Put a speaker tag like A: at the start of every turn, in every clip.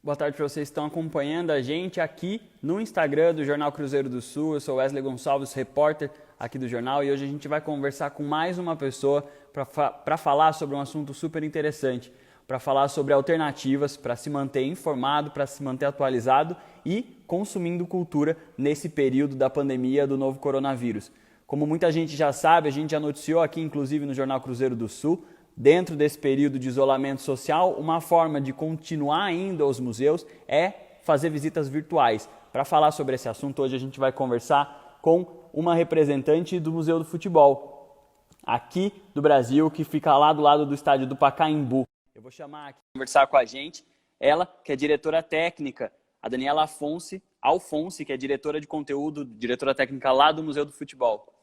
A: Boa tarde para vocês que estão acompanhando a gente aqui no Instagram do Jornal Cruzeiro do Sul. Eu sou Wesley Gonçalves, repórter aqui do jornal, e hoje a gente vai conversar com mais uma pessoa para falar sobre um assunto super interessante, para falar sobre alternativas para se manter informado, para se manter atualizado e consumindo cultura nesse período da pandemia do novo coronavírus. Como muita gente já sabe, a gente já noticiou aqui, inclusive no Jornal Cruzeiro do Sul, dentro desse período de isolamento social, uma forma de continuar indo aos museus é fazer visitas virtuais. Para falar sobre esse assunto, hoje a gente vai conversar com uma representante do Museu do Futebol, aqui do Brasil, que fica lá do lado do estádio do Pacaembu. Eu vou chamar aqui para conversar com a gente, ela que é diretora técnica, a Daniela Alfonsi, que é diretora de conteúdo, diretora técnica lá do Museu do Futebol.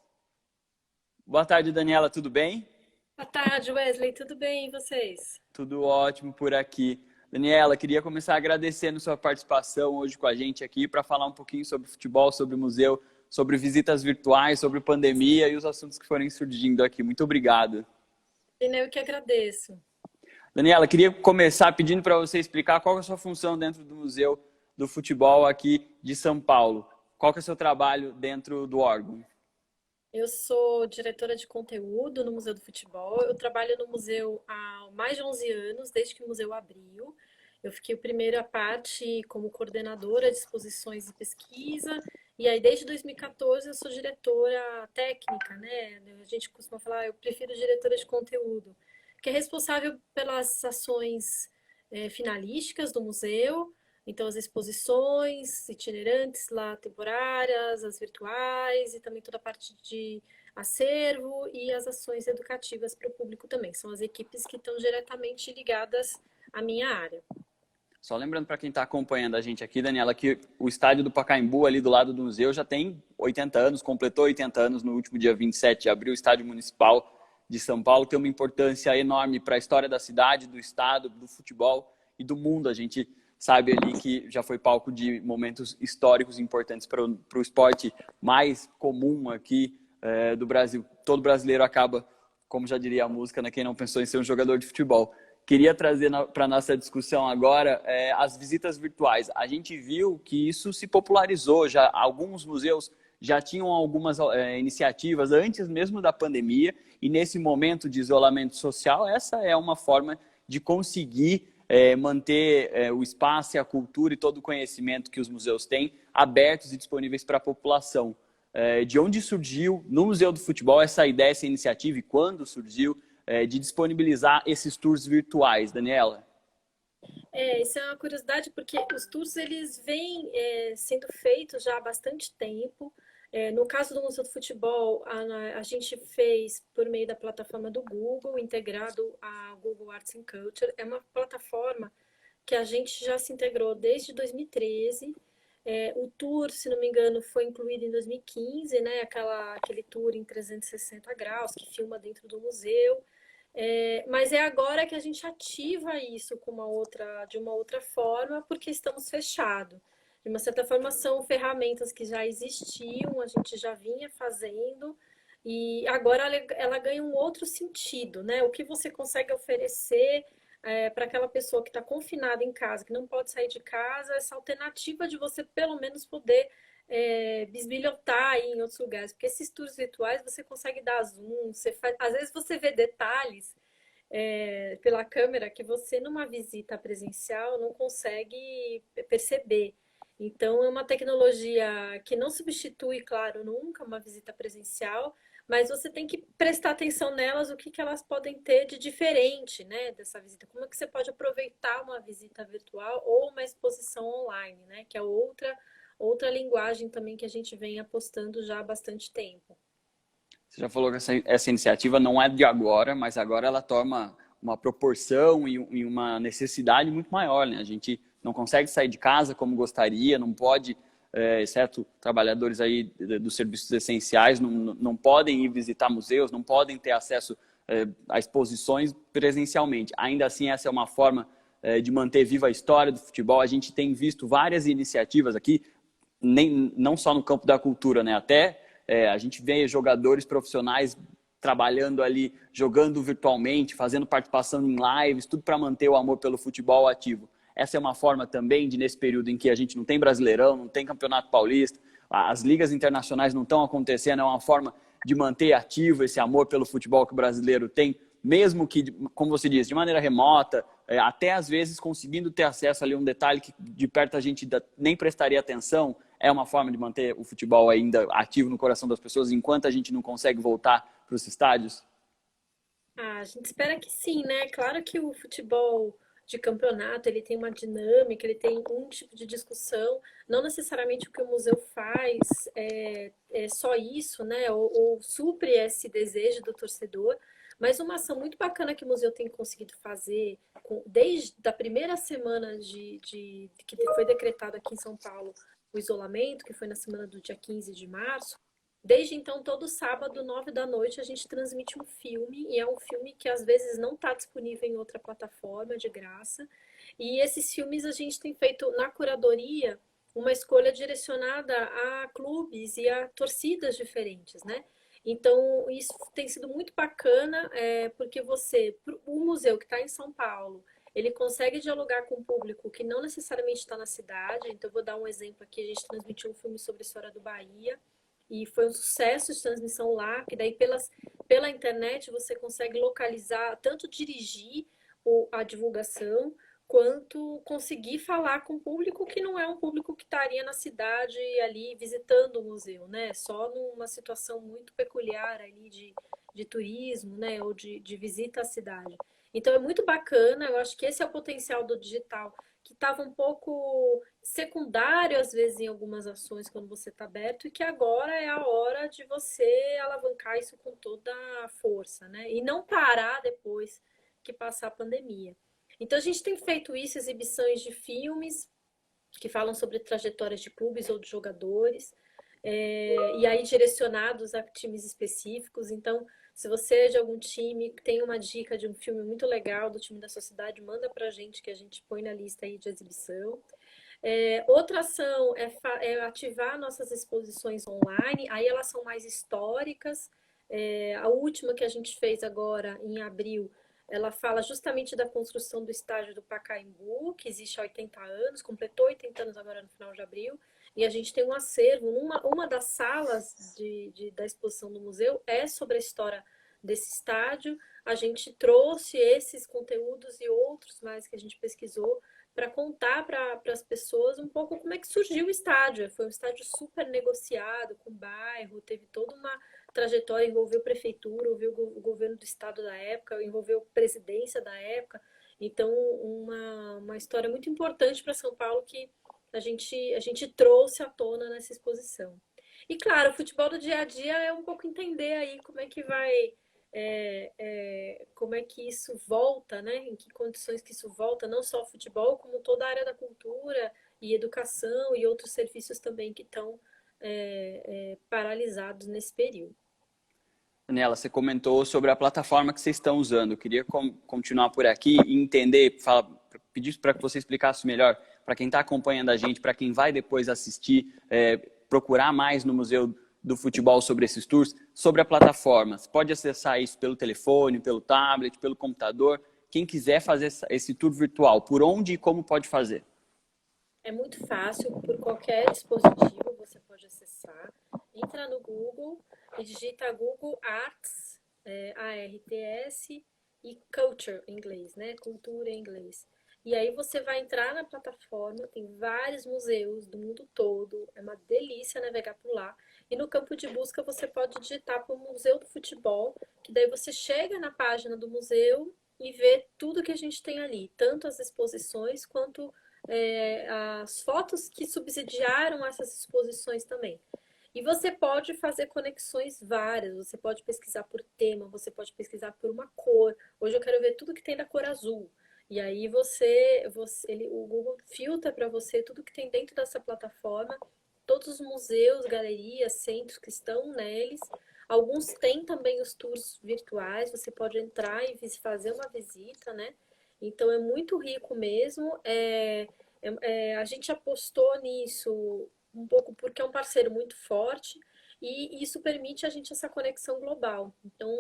A: Boa tarde, Daniela, tudo bem?
B: Boa tarde, Wesley. Tudo bem, e vocês?
A: Tudo ótimo por aqui. Daniela, queria começar agradecendo sua participação hoje com a gente aqui para falar um pouquinho sobre futebol, sobre o museu, sobre visitas virtuais, sobre pandemia e os assuntos que forem surgindo aqui. Muito obrigado.
B: Eu que agradeço.
A: Daniela, queria começar pedindo para você explicar qual é a sua função dentro do Museu do Futebol aqui de São Paulo. Qual é o seu trabalho dentro do órgão?
B: Eu sou diretora de conteúdo no Museu do Futebol. Eu trabalho no museu há mais de 11 anos, desde que o museu abriu. Eu fiquei a primeira parte como coordenadora de exposições e pesquisa. E aí, desde 2014, eu sou diretora técnica, né? A gente costuma falar, eu prefiro diretora de conteúdo, que é responsável pelas ações finalísticas do museu. Então, as exposições itinerantes lá, temporárias, as virtuais e também toda a parte de acervo e as ações educativas para o público também. São as equipes que estão diretamente ligadas à minha área.
A: Só lembrando para quem está acompanhando a gente aqui, Daniela, que o estádio do Pacaembu, ali do lado do museu, já tem 80 anos, completou 80 anos no último dia 27 de abril. O estádio municipal de São Paulo tem uma importância enorme para a história da cidade, do estado, do futebol e do mundo. A gente sabe ali que já foi palco de momentos históricos importantes para o esporte mais comum aqui do Brasil. Todo brasileiro acaba, como já diria a música, né, quem não pensou em ser um jogador de futebol. Queria trazer para a nossa discussão agora as visitas virtuais. A gente viu que isso se popularizou, já alguns museus já tinham algumas iniciativas antes mesmo da pandemia, e nesse momento de isolamento social, essa é uma forma de conseguir manter o espaço e a cultura e todo o conhecimento que os museus têm abertos e disponíveis para a população. De onde surgiu no Museu do Futebol essa ideia, essa iniciativa, e quando surgiu de disponibilizar esses tours virtuais, Daniela?
B: Isso é uma curiosidade porque os tours eles vêm sendo feitos já há bastante tempo. No caso do Museu do Futebol, a gente fez por meio da plataforma do Google, integrado à Google Arts and Culture. É uma plataforma que a gente já se integrou desde 2013. O tour, se não me engano, foi incluído em 2015, né? Aquele tour em 360 graus que filma dentro do museu. Mas é agora que a gente ativa isso de uma outra forma, porque estamos fechados. De uma certa forma, são ferramentas que já existiam, a gente já vinha fazendo, e agora ela ganha um outro sentido, né? O que você consegue oferecer para aquela pessoa que está confinada em casa, que não pode sair de casa, essa alternativa de você pelo menos poder bisbilhotar aí em outros lugares, porque esses tours virtuais você consegue dar zoom, às vezes você vê detalhes pela câmera que você numa visita presencial não consegue perceber. Então é uma tecnologia que não substitui, claro, nunca uma visita presencial, mas você tem que prestar atenção nelas, o que que elas podem ter de diferente, né, dessa visita. Como é que você pode aproveitar uma visita virtual ou uma exposição online, né, que é outra linguagem também que a gente vem apostando já há bastante tempo.
A: Você já falou que essa iniciativa não é de agora, mas agora ela toma uma proporção e uma necessidade muito maior, né? A gente não consegue sair de casa como gostaria, não pode, exceto trabalhadores aí dos serviços essenciais, não podem ir visitar museus, não podem ter acesso a exposições presencialmente. Ainda assim, essa é uma forma de manter viva a história do futebol. A gente tem visto várias iniciativas aqui, não só no campo da cultura, né? Até a gente vê jogadores profissionais trabalhando ali, jogando virtualmente, fazendo participação em lives, tudo para manter o amor pelo futebol ativo. essa é uma forma também de, nesse período em que a gente não tem Brasileirão, não tem Campeonato Paulista, as ligas internacionais não estão acontecendo, é uma forma de manter ativo esse amor pelo futebol que o brasileiro tem, mesmo que, como você disse, de maneira remota, até às vezes conseguindo ter acesso ali a um detalhe que de perto a gente nem prestaria atenção, é uma forma de manter o futebol ainda ativo no coração das pessoas enquanto a gente não consegue voltar para os estádios?
B: A gente espera que sim, né? Claro que o futebol de campeonato, ele tem uma dinâmica, ele tem um tipo de discussão, não necessariamente o que o museu faz é só isso, né? Ou supre esse desejo do torcedor, mas uma ação muito bacana que o museu tem conseguido fazer desde a primeira semana que foi decretado aqui em São Paulo o isolamento, que foi na semana do dia 15 de março. Desde então, todo sábado, 9 da noite, a gente transmite um filme, e é um filme que às vezes não está disponível em outra plataforma de graça. E esses filmes a gente tem feito na curadoria uma escolha direcionada a clubes e a torcidas diferentes, né? Então, isso tem sido muito bacana, porque o museu que está em São Paulo, ele consegue dialogar com o público que não necessariamente está na cidade. Então, vou dar um exemplo aqui: a gente transmitiu um filme sobre a história do Bahia, e foi um sucesso de transmissão lá, que daí pela internet você consegue localizar, tanto dirigir a divulgação, quanto conseguir falar com o público que não é um público que estaria na cidade ali visitando o museu, né? Só numa situação muito peculiar ali de turismo, né? Ou de visita à cidade. Então é muito bacana, eu acho que esse é o potencial do digital, que estava um pouco secundário, às vezes, em algumas ações quando você está aberto, e que agora é a hora de você alavancar isso com toda a força, né? E não parar depois que passar a pandemia. Então, a gente tem feito isso, exibições de filmes que falam sobre trajetórias de clubes ou de jogadores, e aí direcionados a times específicos. Então, se você é de algum time, tem uma dica de um filme muito legal do time da sua cidade, manda pra gente que a gente põe na lista aí de exibição. Outra ação é ativar nossas exposições online, aí elas são mais históricas. A última que a gente fez agora, em abril, ela fala justamente da construção do estádio do Pacaembu, que existe há 80 anos, completou 80 anos agora no final de abril, e a gente tem um acervo, uma das salas da exposição do museu é sobre a história desse estádio. A gente trouxe esses conteúdos e outros mais que a gente pesquisou para contar para as pessoas um pouco como é que surgiu o estádio. Foi um estádio super negociado com o bairro, teve toda uma trajetória, envolveu prefeitura, envolveu o governo do estado da época, envolveu presidência da época. Então, uma história muito importante para São Paulo que a gente trouxe à tona nessa exposição. E claro, o futebol do dia a dia é um pouco entender aí como é que vai como é que isso volta, né? Em que condições que isso volta, não só o futebol, como toda a área da cultura e educação e outros serviços também que estão paralisados nesse período.
A: Daniela, você comentou sobre a plataforma que vocês estão usando. Eu queria continuar por aqui e entender, pedir para que você explicasse melhor para quem está acompanhando a gente, para quem vai depois assistir, procurar mais no Museu do Futebol sobre esses tours, sobre a plataforma. Você pode acessar isso pelo telefone, pelo tablet, pelo computador. Quem quiser fazer esse tour virtual, por onde e como pode fazer?
B: É muito fácil, por qualquer dispositivo você pode acessar. Entra no Google e digita Google Arts, ARTS, e Culture em inglês, né? Cultura em inglês. E aí você vai entrar na plataforma, tem vários museus do mundo todo, é uma delícia navegar por lá. E no campo de busca você pode digitar para o Museu do Futebol, que daí você chega na página do museu e vê tudo que a gente tem ali, tanto as exposições quanto as fotos que subsidiaram essas exposições também. E você pode fazer conexões várias, você pode pesquisar por tema, você pode pesquisar por uma cor. Hoje eu quero ver tudo que tem da cor azul. E aí o Google filtra para você tudo que tem dentro dessa plataforma, todos os museus, galerias, centros que estão neles. Alguns têm também os tours virtuais, você pode entrar e fazer uma visita, né? Então é muito rico mesmo. A gente apostou nisso um pouco porque é um parceiro muito forte e isso permite a gente essa conexão global. Então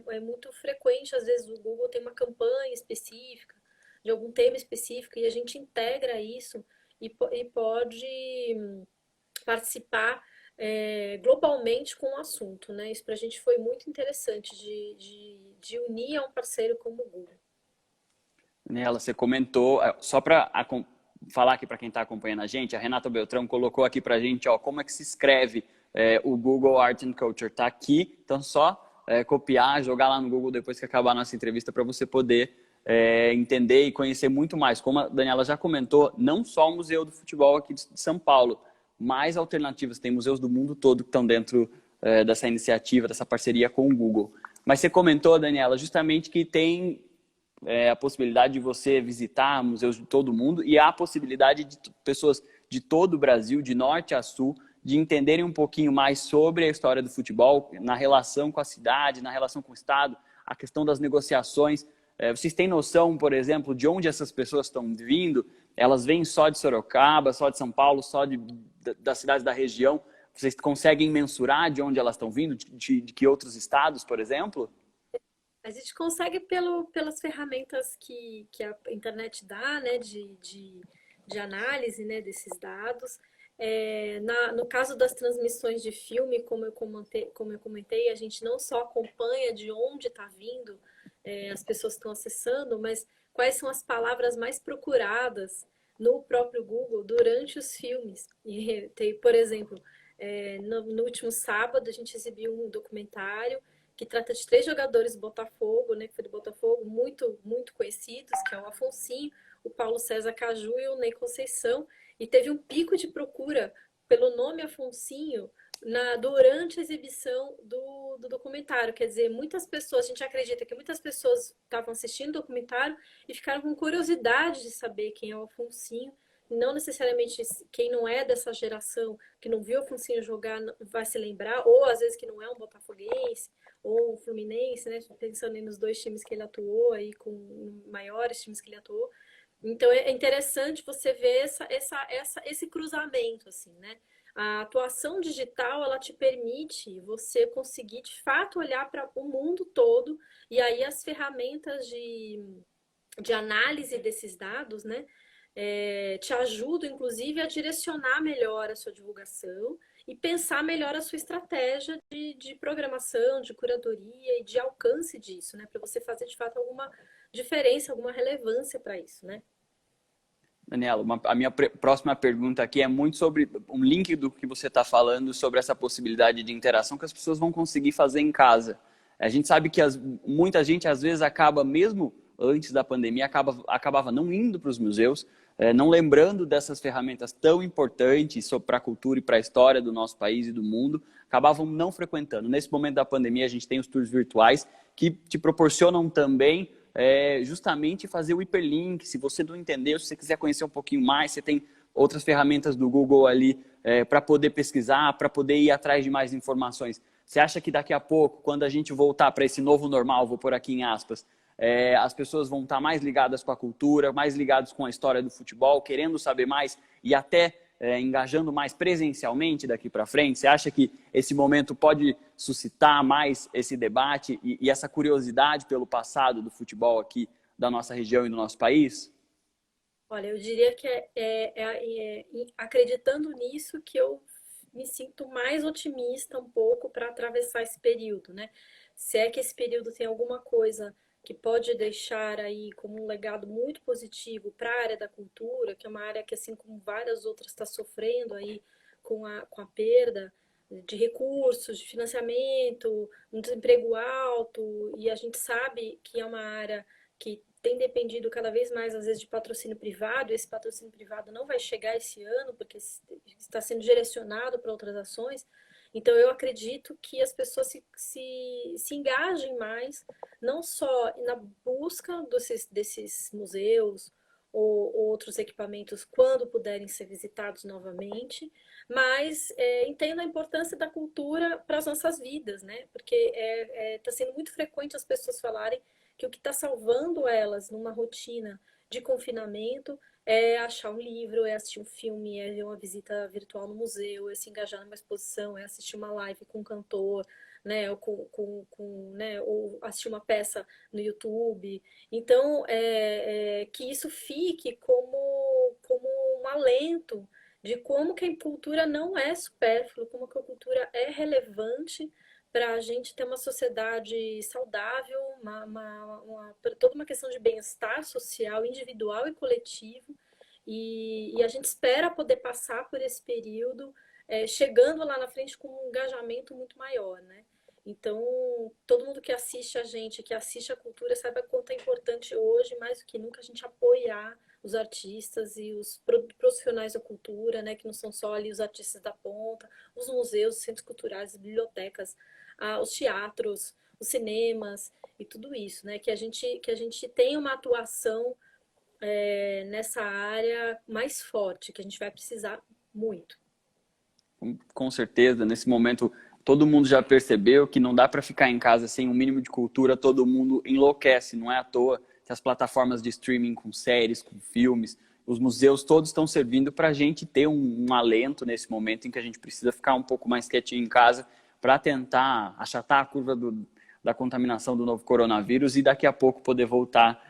B: é muito frequente, às vezes o Google tem uma campanha específica de algum tema específico e a gente integra isso e pode participar globalmente com o assunto, né? Isso para a gente foi muito interessante de unir a um parceiro como o Google.
A: Nela, você comentou, só para falar aqui para quem está acompanhando a gente, a Renata Beltrão colocou aqui para a gente, ó, como é que se escreve o Google Art and Culture. Está aqui, então só copiar, jogar lá no Google depois que acabar a nossa entrevista para você poder entender e conhecer muito mais. Como a Daniela já comentou, não só o Museu do Futebol aqui de São Paulo, mais alternativas, tem museus do mundo todo que estão dentro dessa iniciativa, dessa parceria com o Google. Mas você comentou, Daniela, justamente que tem a possibilidade de você visitar museus de todo mundo e há a possibilidade de pessoas de todo o Brasil, de norte a sul, de entenderem um pouquinho mais sobre a história do futebol, na relação com a cidade, na relação com o Estado, a questão das negociações. Vocês têm noção, por exemplo, de onde essas pessoas estão vindo? Elas vêm só de Sorocaba, só de São Paulo, só das cidades da região? Vocês conseguem mensurar de onde elas estão vindo? De que outros estados, por exemplo?
B: A gente consegue pelas ferramentas que a internet dá, né, de análise, né, desses dados. No caso das transmissões de filme, como eu comentei, a gente não só acompanha de onde está vindo, as pessoas estão acessando, mas quais são as palavras mais procuradas no próprio Google durante os filmes. E tem, por exemplo, no último sábado a gente exibiu um documentário que trata de 3 jogadores do Botafogo, né, que foi do Botafogo, muito, muito conhecidos, que é o Afonsinho, o Paulo César Caju e o Ney Conceição, e teve um pico de procura pelo nome Afonsinho durante a exibição do documentário. Quer dizer, muitas pessoas, a gente acredita que muitas pessoas estavam assistindo o documentário e ficaram com curiosidade de saber quem é o Afonsinho. Não necessariamente quem não é dessa geração, que não viu o Afonsinho jogar, vai se lembrar, ou às vezes que não é um botafoguense, ou o Fluminense, né? Pensando nos 2 times que ele atuou, aí com maiores times que ele atuou. Então é interessante você ver esse cruzamento, assim, né? A atuação digital, ela te permite você conseguir, de fato, olhar para o mundo todo, e aí as ferramentas de análise desses dados, né? Te ajudam, inclusive, a direcionar melhor a sua divulgação e pensar melhor a sua estratégia de programação, de curadoria e de alcance disso, né? Para você fazer, de fato, alguma diferença, alguma relevância para isso, né?
A: Daniela, a minha próxima pergunta aqui é muito sobre um link do que você está falando sobre essa possibilidade de interação que as pessoas vão conseguir fazer em casa. A gente sabe que muita gente, às vezes, acaba, mesmo antes da pandemia, acabava não indo para os museus, não lembrando dessas ferramentas tão importantes para a cultura e para a história do nosso país e do mundo, acabavam não frequentando. Nesse momento da pandemia, a gente tem os tours virtuais que te proporcionam também justamente fazer o hiperlink. Se você não entendeu, se você quiser conhecer um pouquinho mais, você tem outras ferramentas do Google ali para poder pesquisar, para poder ir atrás de mais informações. Você acha que daqui a pouco, quando a gente voltar para esse novo normal, vou pôr aqui em aspas, as pessoas vão estar mais ligadas com a cultura, mais ligadas com a história do futebol, querendo saber mais e até engajando mais presencialmente daqui para frente? Você acha que esse momento pode suscitar mais esse debate e essa curiosidade pelo passado do futebol aqui da nossa região e do nosso país?
B: Olha, eu diria que acreditando nisso que eu me sinto mais otimista um pouco para atravessar esse período, né? Se é que esse período tem alguma coisa que pode deixar aí como um legado muito positivo para a área da cultura, que é uma área que, assim como várias outras, está sofrendo aí com a perda de recursos, de financiamento, um desemprego alto, e a gente sabe que é uma área que tem dependido cada vez mais, às vezes, de patrocínio privado, e esse patrocínio privado não vai chegar esse ano, porque está sendo direcionado para outras ações. Então, eu acredito que as pessoas se engajem mais, não só na busca desses museus ou outros equipamentos quando puderem ser visitados novamente, mas entendo a importância da cultura para as nossas vidas, né? Porque está sendo muito frequente as pessoas falarem que o que está salvando elas numa rotina de confinamento é achar um livro, é assistir um filme, é ver uma visita virtual no museu, é se engajar numa exposição, é assistir uma live com um cantor, né? Né? Ou assistir uma peça no YouTube. Então, que isso fique como um alento de como que a cultura não é supérflua, como que a cultura é relevante para a gente ter uma sociedade saudável, toda uma questão de bem-estar social, individual e coletivo. E a gente espera poder passar por esse período, chegando lá na frente com um engajamento muito maior, né? Então, todo mundo que assiste a gente, que assiste a cultura, saiba quanto é importante hoje, mais do que nunca, a gente apoiar os artistas e os profissionais da cultura, né, que não são só ali os artistas da ponta, os museus, os centros culturais, as bibliotecas, os teatros, os cinemas e tudo isso, né, que a gente tenha uma atuação nessa área mais forte, que a gente vai precisar muito.
A: Com certeza, nesse momento todo mundo já percebeu que não dá para ficar em casa sem um mínimo de cultura, todo mundo enlouquece, não é à toa que as plataformas de streaming com séries, com filmes, os museus todos estão servindo para a gente ter um alento nesse momento em que a gente precisa ficar um pouco mais quietinho em casa para tentar achatar a curva da contaminação do novo coronavírus e daqui a pouco poder voltar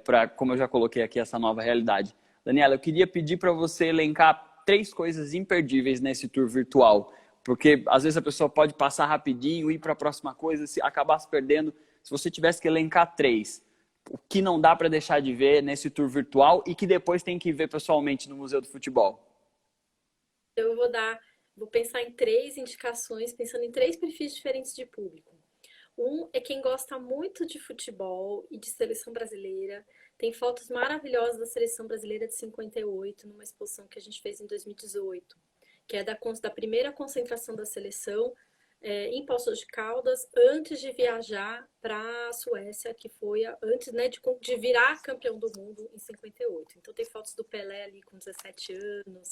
A: para, como eu já coloquei aqui, essa nova realidade. Daniela, eu queria pedir para você elencar 3 coisas imperdíveis nesse tour virtual, porque às vezes a pessoa pode passar rapidinho, ir para a próxima coisa, acabar se perdendo. Se você tivesse que elencar 3, o que não dá para deixar de ver nesse tour virtual e que depois tem que ver pessoalmente no Museu do Futebol?
B: Eu vou pensar em 3 indicações, pensando em 3 perfis diferentes de público. Um é quem gosta muito de futebol e de seleção brasileira. Tem fotos maravilhosas da seleção brasileira de 58, numa exposição que a gente fez em 2018, que é da primeira concentração da seleção em Poços de Caldas, antes de viajar para a Suécia, que foi antes, né, de virar campeão do mundo em 58. Então tem fotos do Pelé ali com 17 anos,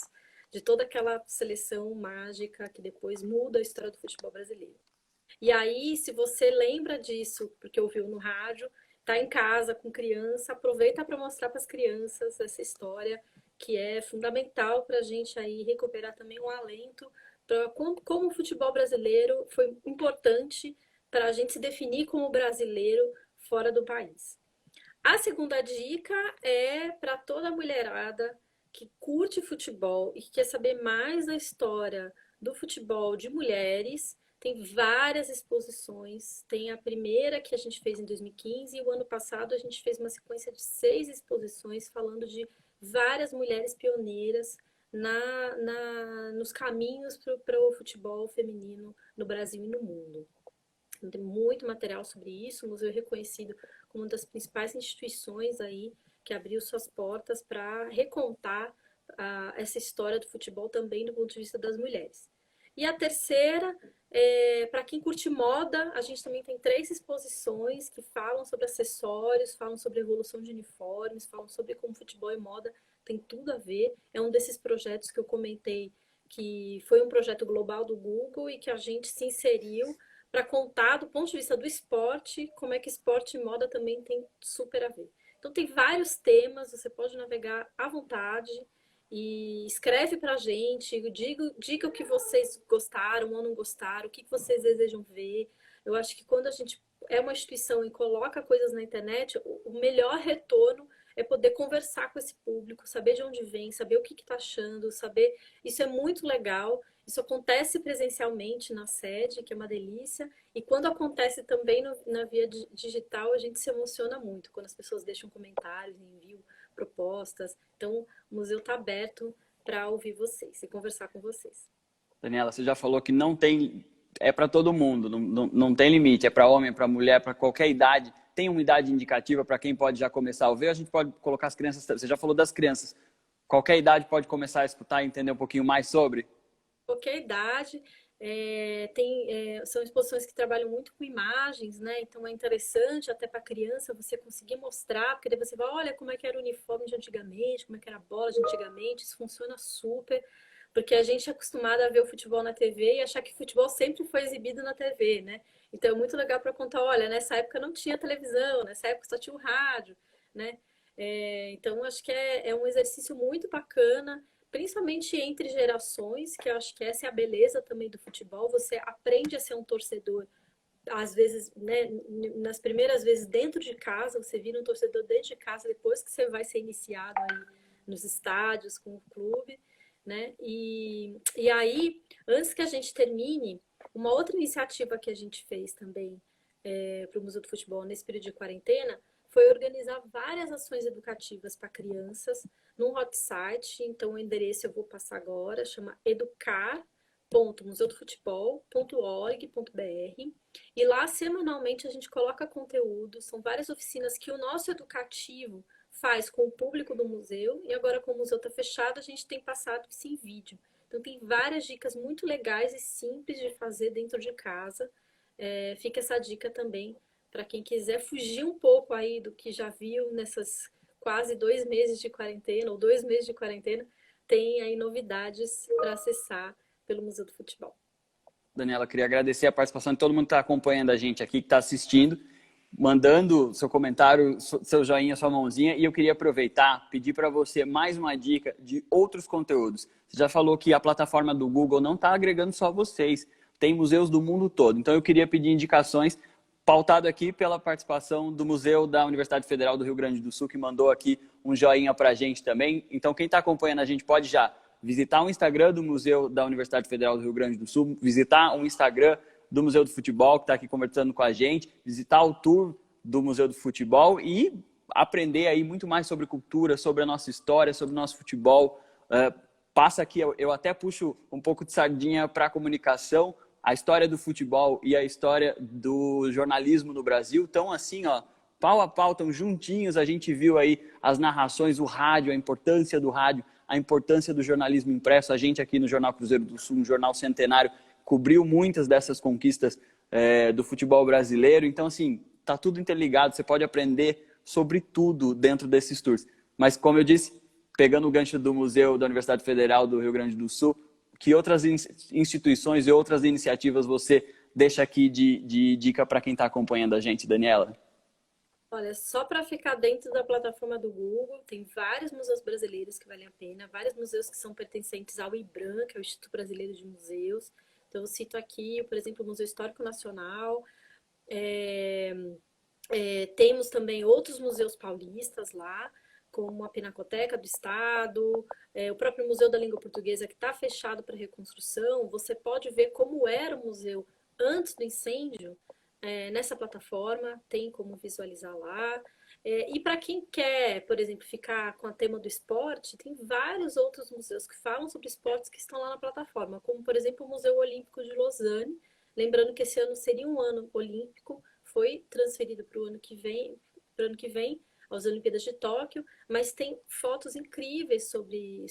B: de toda aquela seleção mágica que depois muda a história do futebol brasileiro. E aí, se você lembra disso, porque ouviu no rádio, tá em casa com criança, aproveita para mostrar para as crianças essa história que é fundamental para a gente aí recuperar também um alento para como o futebol brasileiro foi importante para a gente se definir como brasileiro fora do país. A segunda dica é para toda mulherada que curte futebol e que quer saber mais da história do futebol de mulheres. Tem várias exposições. Tem a primeira que a gente fez em 2015 e o ano passado a gente fez uma sequência de 6 exposições falando de várias mulheres pioneiras nos caminhos para o futebol feminino no Brasil e no mundo. Então, tem muito material sobre isso. O museu é reconhecido como uma das principais instituições aí que abriu suas portas para recontar essa história do futebol também do ponto de vista das mulheres. E a terceira, para quem curte moda, a gente também tem 3 exposições que falam sobre acessórios, falam sobre evolução de uniformes, falam sobre como futebol e moda tem tudo a ver. É um desses projetos que eu comentei que foi um projeto global do Google e que a gente se inseriu para contar do ponto de vista do esporte, como é que esporte e moda também tem super a ver. Então tem vários temas, você pode navegar à vontade e escreve para a gente, diga o que vocês gostaram ou não gostaram, o que vocês desejam ver. Eu acho que quando a gente é uma instituição e coloca coisas na internet, o melhor retorno é poder conversar com esse público, saber de onde vem, saber o que está achando, saber. Isso é muito legal. Isso acontece presencialmente na sede, que é uma delícia, e quando acontece também na via digital, a gente se emociona muito quando as pessoas deixam comentários, enviam propostas. Então, o museu está aberto para ouvir vocês e conversar com vocês.
A: Daniela, você já falou que não tem, é para todo mundo, não tem limite, é para homem, para mulher, para qualquer idade. Tem uma idade indicativa para quem pode já começar a ver? A gente pode colocar as crianças, você já falou das crianças, qualquer idade pode começar a escutar e entender um pouquinho mais sobre?
B: Qualquer idade. São exposições que trabalham muito com imagens, né? Então é interessante até para criança você conseguir mostrar, porque daí você vai, olha como é que era o uniforme de antigamente, como é que era a bola de antigamente, isso funciona super, porque a gente é acostumado a ver o futebol na TV e achar que o futebol sempre foi exibido na TV, né? Então é muito legal para contar, olha, nessa época não tinha televisão, nessa época só tinha o rádio, né? Então acho que é um exercício muito bacana principalmente entre gerações, que eu acho que essa é a beleza também do futebol. Você aprende a ser um torcedor, às vezes, né, nas primeiras vezes dentro de casa, você vira um torcedor dentro de casa, depois que você vai ser iniciado aí nos estádios com o clube, né? E aí, antes que a gente termine, uma outra iniciativa que a gente fez também para o Museu do Futebol nesse período de quarentena foi organizar várias ações educativas para crianças num hot site. Então, o endereço eu vou passar agora, chama educar.museudofutebol.org.br. E lá, semanalmente, a gente coloca conteúdo. São várias oficinas que o nosso educativo faz com o público do museu. E agora, como o museu está fechado, a gente tem passado isso em vídeo. Então, tem várias dicas muito legais e simples de fazer dentro de casa. Fica essa dica também para quem quiser fugir um pouco aí do que já viu nessas quase 2 meses de quarentena, ou 2 meses de quarentena, tem aí novidades para acessar pelo Museu do Futebol.
A: Daniela, queria agradecer a participação de todo mundo que está acompanhando a gente aqui, que está assistindo, mandando seu comentário, seu joinha, sua mãozinha, e eu queria aproveitar, pedir para você mais uma dica de outros conteúdos. Você já falou que a plataforma do Google não está agregando só vocês, tem museus do mundo todo, então eu queria pedir indicações, pautado aqui pela participação do Museu da Universidade Federal do Rio Grande do Sul, que mandou aqui um joinha para a gente também. Então, quem está acompanhando a gente pode já visitar o Instagram do Museu da Universidade Federal do Rio Grande do Sul, visitar o Instagram do Museu do Futebol, que está aqui conversando com a gente, visitar o tour do Museu do Futebol e aprender aí muito mais sobre cultura, sobre a nossa história, sobre o nosso futebol. Passa aqui, eu até puxo um pouco de sardinha para a comunicação. A história do futebol e a história do jornalismo no Brasil estão assim, ó, pau a pau, estão juntinhos. A gente viu aí as narrações, o rádio, a importância do rádio, a importância do jornalismo impresso. A gente aqui no Jornal Cruzeiro do Sul, um jornal centenário, cobriu muitas dessas conquistas do futebol brasileiro. Então, assim, tá tudo interligado. Você pode aprender sobre tudo dentro desses tours. Mas, como eu disse, pegando o gancho do Museu da Universidade Federal do Rio Grande do Sul, que outras instituições e outras iniciativas você deixa aqui de dica para quem está acompanhando a gente, Daniela?
B: Olha, só para ficar dentro da plataforma do Google, tem vários museus brasileiros que valem a pena, vários museus que são pertencentes ao IBRAM, que é o Instituto Brasileiro de Museus. Então, eu cito aqui, por exemplo, o Museu Histórico Nacional. Temos também outros museus paulistas lá, como a Pinacoteca do Estado, o próprio Museu da Língua Portuguesa, que está fechado para reconstrução. Você pode ver como era o museu antes do incêndio nessa plataforma, tem como visualizar lá. E para quem quer, por exemplo, ficar com o tema do esporte, tem vários outros museus que falam sobre esportes que estão lá na plataforma, como, por exemplo, o Museu Olímpico de Lausanne. Lembrando que esse ano seria um ano olímpico, foi transferido para o ano que vem, às Olimpíadas de Tóquio, mas tem fotos incríveis sobre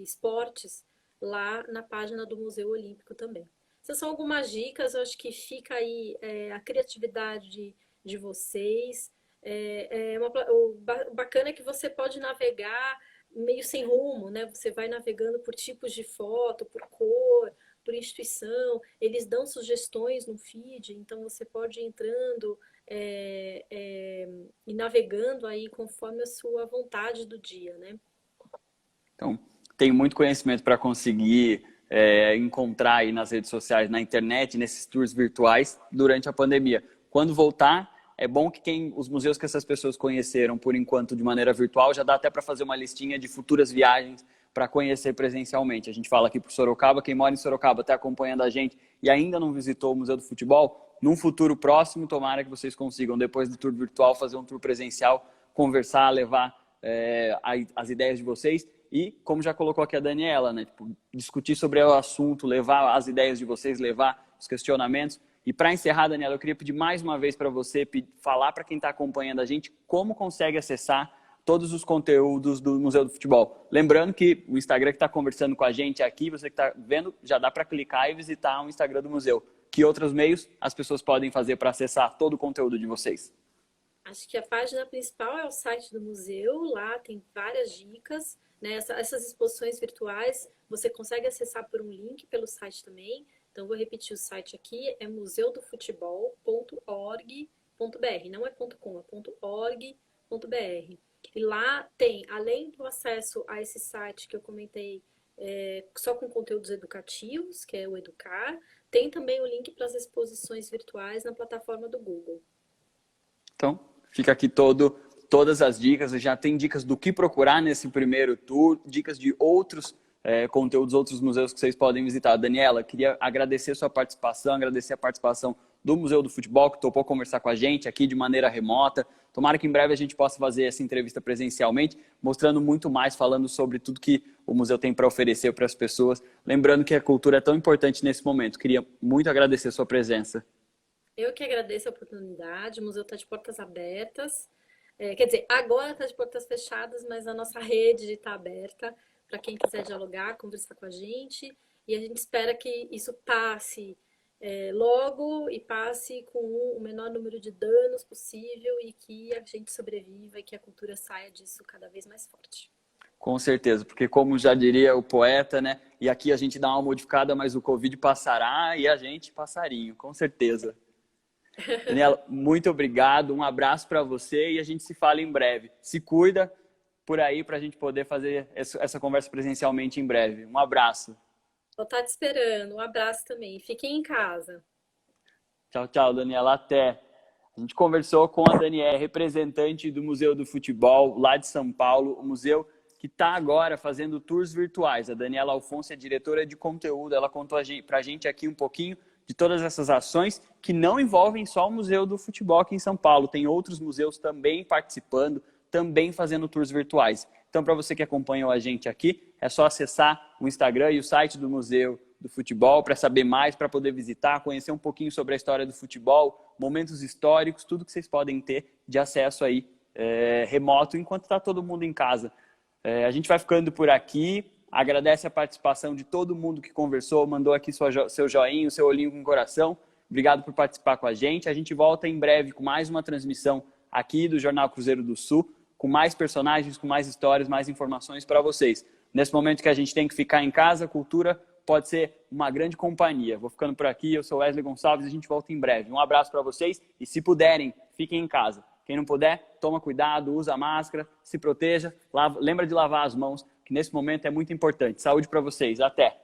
B: esportes lá na página do Museu Olímpico também. Essas são algumas dicas, eu acho que fica aí a criatividade de vocês. O bacana é que você pode navegar meio sem rumo, né? Você vai navegando por tipos de foto, por cor, por instituição, eles dão sugestões no feed, então você pode ir entrando e navegando aí conforme a sua vontade do dia, né?
A: Então, tem muito conhecimento para conseguir encontrar aí nas redes sociais, na internet, nesses tours virtuais durante a pandemia. Quando voltar, é bom que os museus que essas pessoas conheceram por enquanto de maneira virtual, já dá até para fazer uma listinha de futuras viagens para conhecer presencialmente. A gente fala aqui para Sorocaba, quem mora em Sorocaba está acompanhando a gente e ainda não visitou o Museu do Futebol, num futuro próximo, tomara que vocês consigam, depois do tour virtual, fazer um tour presencial, conversar, levar as ideias de vocês e, como já colocou aqui a Daniela, né, tipo, discutir sobre o assunto, levar as ideias de vocês, levar os questionamentos. E para encerrar, Daniela, eu queria pedir mais uma vez para você falar para quem está acompanhando a gente como consegue acessar todos os conteúdos do Museu do Futebol. Lembrando que o Instagram que está conversando com a gente aqui, você que está vendo, já dá para clicar e visitar o Instagram do museu. Que outros meios as pessoas podem fazer para acessar todo o conteúdo de vocês?
B: Acho que a página principal é o site do museu, lá tem várias dicas, né? Essas exposições virtuais você consegue acessar por um link pelo site também. Então, vou repetir o site aqui, é museudofutebol.org.br, não é .com, é .org.br. E lá tem, além do acesso a esse site que eu comentei só com conteúdos educativos, que é o Educar. Tem também o link para as exposições virtuais na plataforma do Google.
A: Então, fica aqui todas as dicas. Já tem dicas do que procurar nesse primeiro tour, dicas de outros conteúdos, outros museus que vocês podem visitar. Daniela, queria agradecer a sua participação, agradecer a participação do Museu do Futebol, que topou conversar com a gente aqui de maneira remota. Tomara que em breve a gente possa fazer essa entrevista presencialmente, mostrando muito mais, falando sobre tudo que o museu tem para oferecer para as pessoas. Lembrando que a cultura é tão importante nesse momento. Queria muito agradecer a sua presença.
B: Eu que agradeço a oportunidade, o museu está de portas abertas. Quer dizer, agora está de portas fechadas, mas a nossa rede está aberta para quem quiser dialogar, conversar com a gente. E a gente espera que isso passe logo e passe com o menor número de danos possível e que a gente sobreviva e que a cultura saia disso cada vez mais forte.
A: Com certeza, porque como já diria o poeta, né? E aqui a gente dá uma modificada, mas o Covid passará e a gente passarinho, com certeza. Daniela, muito obrigado, um abraço para você e a gente se fala em breve. Se cuida por aí para a gente poder fazer essa conversa presencialmente em breve. Um abraço.
B: Vou estar te esperando. Um abraço também. Fiquem em casa.
A: Tchau, tchau, Daniela. Até. A gente conversou com a Daniela, representante do Museu do Futebol, lá de São Paulo, o museu que está agora fazendo tours virtuais. A Daniela Alfonso é diretora de conteúdo. Ela contou para a gente aqui um pouquinho de todas essas ações que não envolvem só o Museu do Futebol aqui em São Paulo. Tem outros museus também participando, também fazendo tours virtuais. Então, para você que acompanhou a gente aqui, é só acessar o Instagram e o site do Museu do Futebol para saber mais, para poder visitar, conhecer um pouquinho sobre a história do futebol, momentos históricos, tudo que vocês podem ter de acesso aí remoto enquanto está todo mundo em casa. A gente vai ficando por aqui. Agradece a participação de todo mundo que conversou, mandou aqui seu joinha, seu olhinho com o coração. Obrigado por participar com a gente. A gente volta em breve com mais uma transmissão aqui do Jornal Cruzeiro do Sul, com mais personagens, com mais histórias, mais informações para vocês. Nesse momento que a gente tem que ficar em casa, a cultura pode ser uma grande companhia. Vou ficando por aqui, eu sou Wesley Gonçalves e a gente volta em breve. Um abraço para vocês e se puderem, fiquem em casa. Quem não puder, toma cuidado, usa máscara, se proteja, lembra de lavar as mãos, que nesse momento é muito importante. Saúde para vocês. Até!